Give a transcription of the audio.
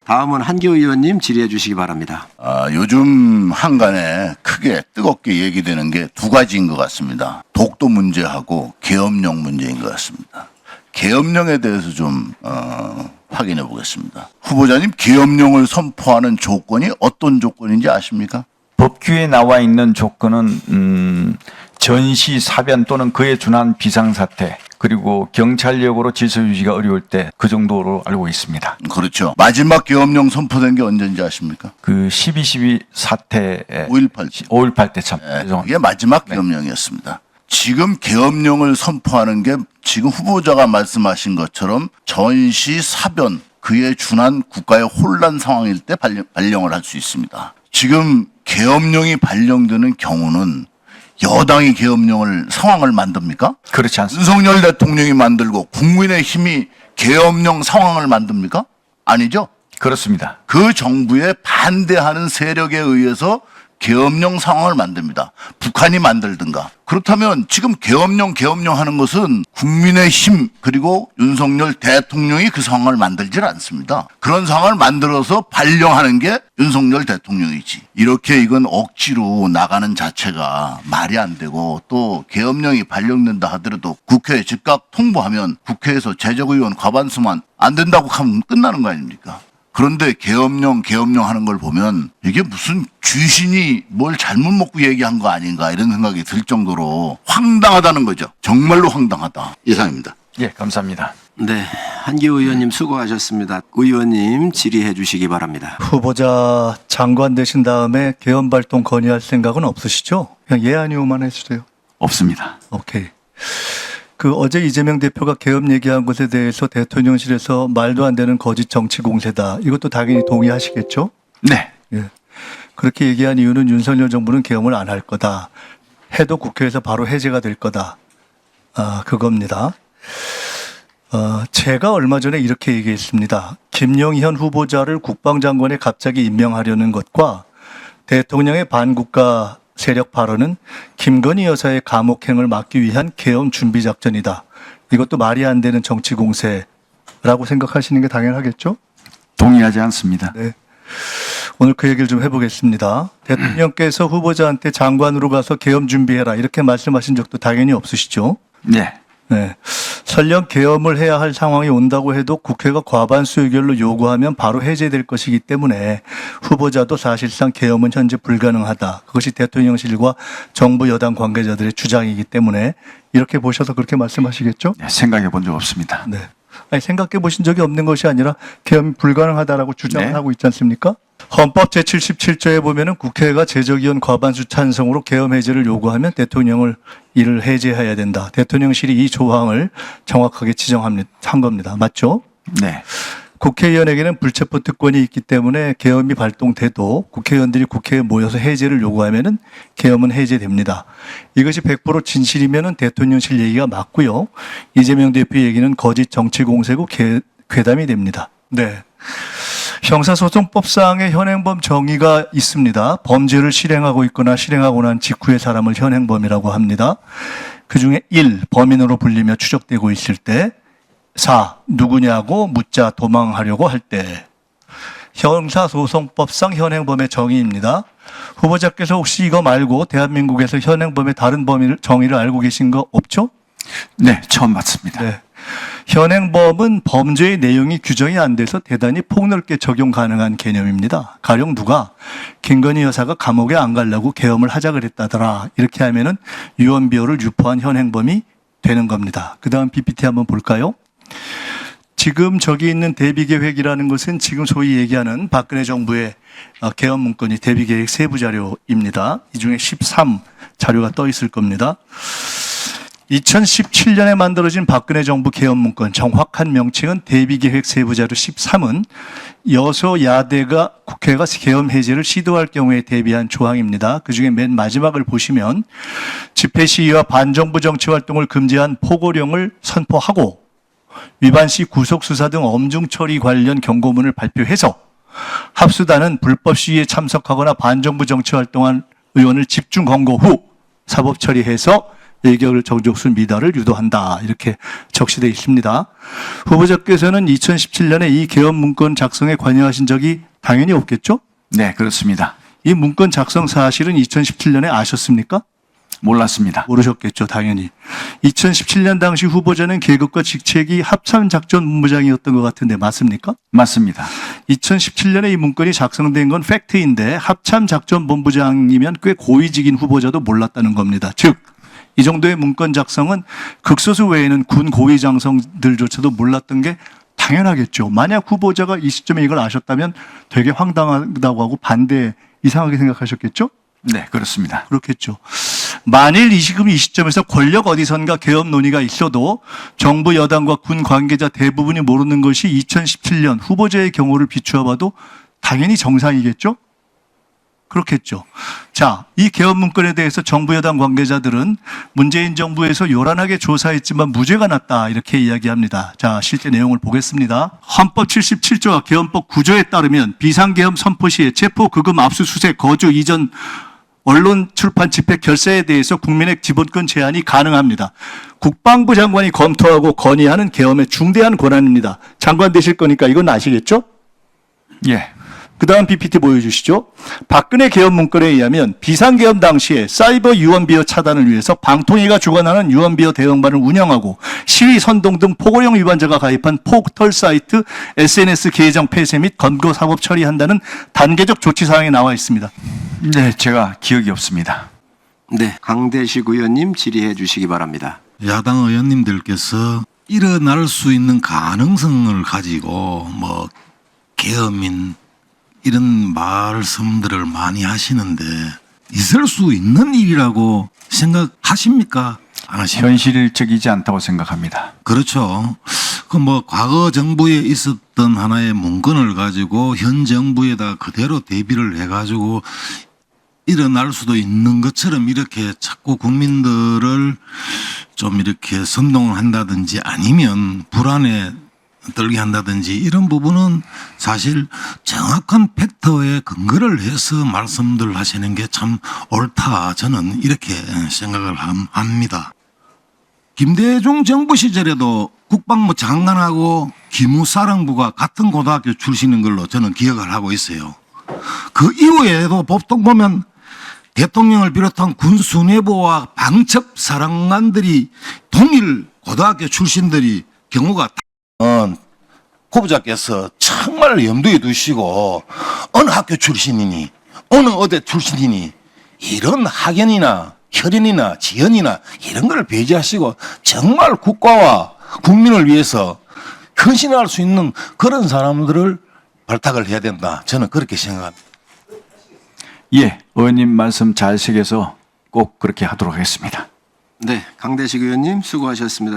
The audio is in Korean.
다음은 한기호 의원님 질의해 주시기 바랍니다. 요즘 한간에 크게 뜨겁게 얘기되는 게 두 가지인 것 같습니다. 독도 문제하고 계엄령 문제인 것 같습니다. 계엄령에 대해서 좀 확인해 보겠습니다. 후보자님, 계엄령을 선포하는 조건이 어떤 조건인지 아십니까? 법규에 나와 있는 조건은 전시, 사변 또는 그에 준한 비상사태, 그리고 경찰력으로 질서 유지가 어려울 때 그 정도로 알고 있습니다. 그렇죠. 마지막 계엄령 선포된 게 언제인지 아십니까? 그 12.12 사태 5.18 때 참. 네, 그게 마지막 계엄령이었습니다. 지금 계엄령을 선포하는 게 지금 후보자가 말씀하신 것처럼 전시, 사변, 그에 준한 국가의 혼란 상황일 때 발령을 할 수 있습니다. 지금 계엄령이 발령되는 경우는 여당이 계엄령을 상황을 만듭니까? 그렇지 않습니다. 윤석열 대통령이 만들고 국민의힘이 계엄령 상황을 만듭니까? 아니죠. 그렇습니다. 그 정부에 반대하는 세력에 의해서 계엄령 상황을 만듭니다. 북한이 만들든가. 그렇다면 지금 계엄령 하는 것은 국민의힘 그리고 윤석열 대통령이 그 상황을 만들질 않습니다. 그런 상황을 만들어서 발령하는 게 윤석열 대통령이지. 이렇게 이건 억지로 나가는 자체가 말이 안 되고, 또 계엄령이 발령된다 하더라도 국회에 즉각 통보하면 국회에서 제적의원 과반수만 안 된다고 하면 끝나는 거 아닙니까? 그런데 계엄령 하는 걸 보면 이게 무슨 귀신이 뭘 잘못 먹고 얘기한 거 아닌가 이런 생각이 들 정도로 황당하다는 거죠. 정말로 황당하다. 이상입니다. 예, 감사합니다. 네, 한기호 의원님 수고하셨습니다. 의원님 질의해 주시기 바랍니다. 후보자 장관 되신 다음에 계엄 발동 건의할 생각은 없으시죠? 그냥 예 아니오만 해주세요. 없습니다. 오케이. 어제 이재명 대표가 계엄 얘기한 것에 대해서 대통령실에서 말도 안 되는 거짓 정치 공세다. 이것도 당연히 동의하시겠죠? 네. 예. 그렇게 얘기한 이유는 윤석열 정부는 계엄을 안 할 거다. 해도 국회에서 바로 해제가 될 거다. 그겁니다. 제가 얼마 전에 이렇게 얘기했습니다. 김영현 후보자를 국방장관에 갑자기 임명하려는 것과 대통령의 반국가 세력 발언은 김건희 여사의 감옥행을 막기 위한 계엄 준비 작전이다. 이것도 말이 안 되는 정치 공세라고 생각하시는 게 당연하겠죠? 동의하지 않습니다. 네. 오늘 그 얘기를 좀 해보겠습니다. 대통령께서 후보자한테 장관으로 가서 계엄 준비해라 이렇게 말씀하신 적도 당연히 없으시죠? 네. 네. 설령 계엄을 해야 할 상황이 온다고 해도 국회가 과반수 의결로 요구하면 바로 해제될 것이기 때문에 후보자도 사실상 계엄은 현재 불가능하다. 그것이 대통령실과 정부 여당 관계자들의 주장이기 때문에 이렇게 보셔서 그렇게 말씀하시겠죠? 네, 생각해 본 적 없습니다. 네. 아니, 생각해 보신 적이 없는 것이 아니라 계엄이 불가능하다라고 주장을 네. 하고 있지 않습니까? 헌법 제77조에 보면은 국회가 제적의원 과반수 찬성으로 계엄 해제를 요구하면 대통령을 이를 해제해야 된다. 대통령실이 이 조항을 정확하게 지정한 겁니다. 맞죠? 네. 국회의원에게는 불체포 특권이 있기 때문에 계엄이 발동돼도 국회의원들이 국회에 모여서 해제를 요구하면은 계엄은 해제됩니다. 이것이 100% 진실이면은 대통령실 얘기가 맞고요. 이재명 대표 얘기는 거짓 정치 공세고 괴담이 됩니다. 네. 형사소송법상의 현행범 정의가 있습니다. 범죄를 실행하고 있거나 실행하고 난 직후의 사람을 현행범이라고 합니다. 그중에 1. 범인으로 불리며 추적되고 있을 때, 4. 누구냐고 묻자 도망하려고 할 때. 형사소송법상 현행범의 정의입니다. 후보자께서 혹시 이거 말고 대한민국에서 현행범의 다른 정의를 알고 계신 거 없죠? 네, 처음 봤습니다. 네. 현행범은 범죄의 내용이 규정이 안 돼서 대단히 폭넓게 적용 가능한 개념입니다. 가령 누가 김건희 여사가 감옥에 안 가려고 계엄을 하자 그랬다더라. 이렇게 하면은 유언비어를 유포한 현행범이 되는 겁니다. 그 다음 PPT 한번 볼까요? 지금 저기 있는 대비계획이라는 것은 지금 소위 얘기하는 박근혜 정부의 계엄 문건이 대비계획 세부 자료입니다. 이 중에 13 자료가 떠 있을 겁니다. 2017년에 만들어진 박근혜 정부 계엄 문건 정확한 명칭은 대비계획 세부자료 13은 여소야대가 국회가 계엄 해제를 시도할 경우에 대비한 조항입니다. 그중에 맨 마지막을 보시면 집회 시위와 반정부 정치 활동을 금지한 포고령을 선포하고 위반 시 구속 수사 등 엄중 처리 관련 경고문을 발표해서 합수단은 불법 시위에 참석하거나 반정부 정치 활동한 의원을 집중 검거 후 사법 처리해서 일격을 정족수 미달을 유도한다. 이렇게 적시되어 있습니다. 후보자께서는 2017년에 이 개헌 문건 작성에 관여하신 적이 당연히 없겠죠? 네, 그렇습니다. 이 문건 작성 사실은 2017년에 아셨습니까? 몰랐습니다. 모르셨겠죠, 당연히. 2017년 당시 후보자는 계급과 직책이 합참작전본부장이었던 것 같은데 맞습니까? 맞습니다. 2017년에 이 문건이 작성된 건 팩트인데 합참작전본부장이면 꽤 고위직인 후보자도 몰랐다는 겁니다. 즉, 이 정도의 문건 작성은 극소수 외에는 군 고위 장성들조차도 몰랐던 게 당연하겠죠. 만약 후보자가 이 시점에 이걸 아셨다면 되게 황당하다고 하고 반대 이상하게 생각하셨겠죠? 네, 그렇습니다. 그렇겠죠. 만일 이 시점에서 권력 어디선가 개헌 논의가 있어도 정부 여당과 군 관계자 대부분이 모르는 것이 2017년 후보자의 경우를 비추어 봐도 당연히 정상이겠죠? 그렇겠죠. 자, 이 개헌 문건에 대해서 정부 여당 관계자들은 문재인 정부에서 요란하게 조사했지만 무죄가 났다 이렇게 이야기합니다. 자, 실제 내용을 보겠습니다. 헌법 77조와 개헌법 9조에 따르면 비상계엄 선포 시에 체포, 구금, 압수수색, 거주, 이전, 언론, 출판, 집회, 결사에 대해서 국민의 기본권 제한이 가능합니다. 국방부 장관이 검토하고 건의하는 계엄의 중대한 권한입니다. 장관 되실 거니까 이건 아시겠죠? 예. 그 다음 PPT 보여주시죠. 박근혜 계엄 문건에 의하면 비상계엄 당시에 사이버 유언비어 차단을 위해서 방통위가 주관하는 유언비어 대응반을 운영하고 시위 선동 등 포고령 위반자가 가입한 포털 사이트 SNS 계정 폐쇄 및 검거 사법 처리한다는 단계적 조치사항이 나와 있습니다. 네, 제가 기억이 없습니다. 네, 강대식 의원님 질의해 주시기 바랍니다. 야당 의원님들께서 일어날 수 있는 가능성을 가지고 뭐 계엄인 이런 말씀들을 많이 하시는데 있을 수 있는 일이라고 생각하십니까? 안 하십니까? 현실적이지 않다고 생각합니다. 그렇죠. 그 뭐 과거 정부에 있었던 하나의 문건을 가지고 현 정부에다 그대로 대비를 해가지고 일어날 수도 있는 것처럼 이렇게 자꾸 국민들을 좀 이렇게 선동한다든지 아니면 불안에 떨게 한다든지 이런 부분은 사실 정확한 팩터에 근거를 해서 말씀들 하시는 게 참 옳다. 저는 이렇게 생각을 합니다. 김대중 정부 시절에도 국방부 장관하고 기무사령부가 같은 고등학교 출신인 걸로 저는 기억을 하고 있어요. 그 이후에도 보통 보면 대통령을 비롯한 군수뇌부와 방첩사령관들이 동일 고등학교 출신들이 경우가 후보자께서 정말 염두에 두시고 어느 학교 출신이니 어느 어디 출신이니 이런 학연이나 혈연이나 지연이나 이런 걸 배제하시고 정말 국가와 국민을 위해서 헌신할 수 있는 그런 사람들을 발탁을 해야 된다. 저는 그렇게 생각합니다. 예, 의원님 말씀 잘 새겨서 꼭 그렇게 하도록 하겠습니다. 네, 강대식 의원님 수고하셨습니다.